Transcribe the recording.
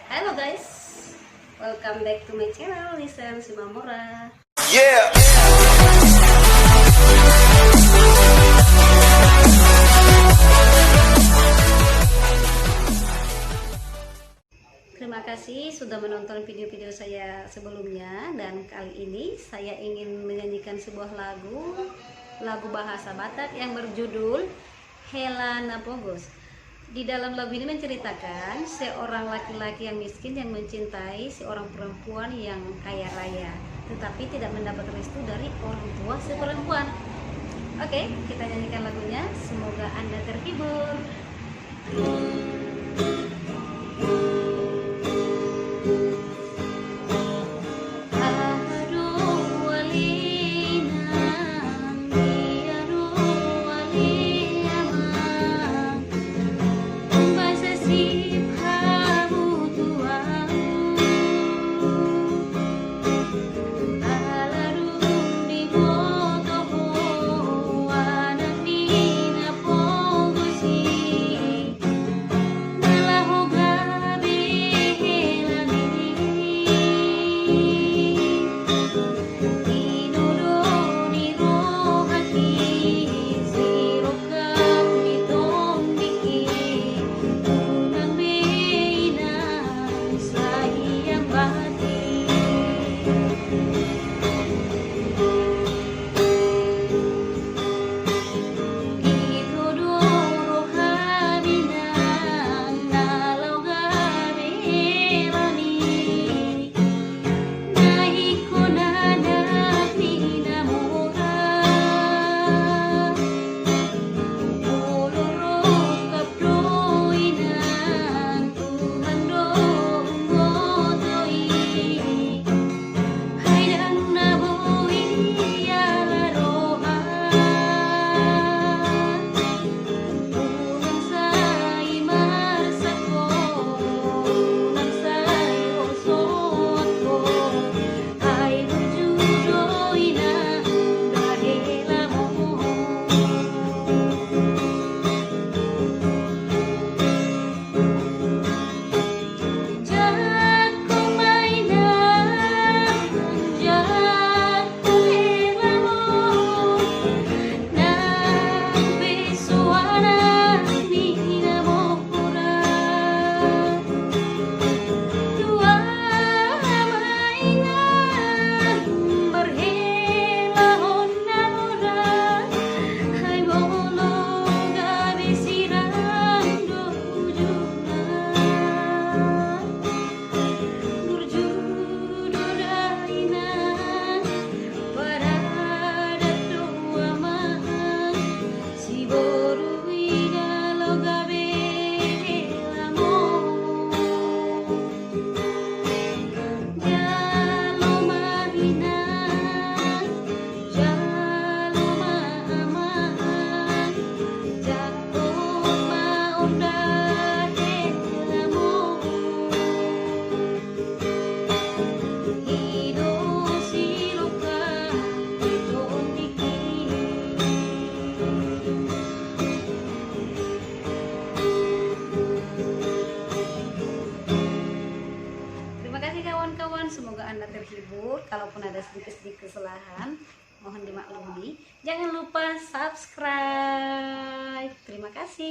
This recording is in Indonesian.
Halo guys, welcome back to my channel Nisan Simamora. Yeah. Terima kasih sudah menonton video-video saya sebelumnya, dan kali ini saya ingin menyanyikan sebuah lagu bahasa Batak yang berjudul Hela Napogos. Di dalam lagu ini menceritakan seorang laki-laki yang miskin yang mencintai seorang perempuan yang kaya raya, tetapi tidak mendapat restu dari orang tua si perempuan. Oke, kita nyanyikan lagunya. Semoga Anda terhibur. Kawan-kawan, semoga Anda terhibur. Kalaupun ada sedikit-sedikit kesalahan, mohon dimaklumi. Jangan lupa subscribe. Terima kasih.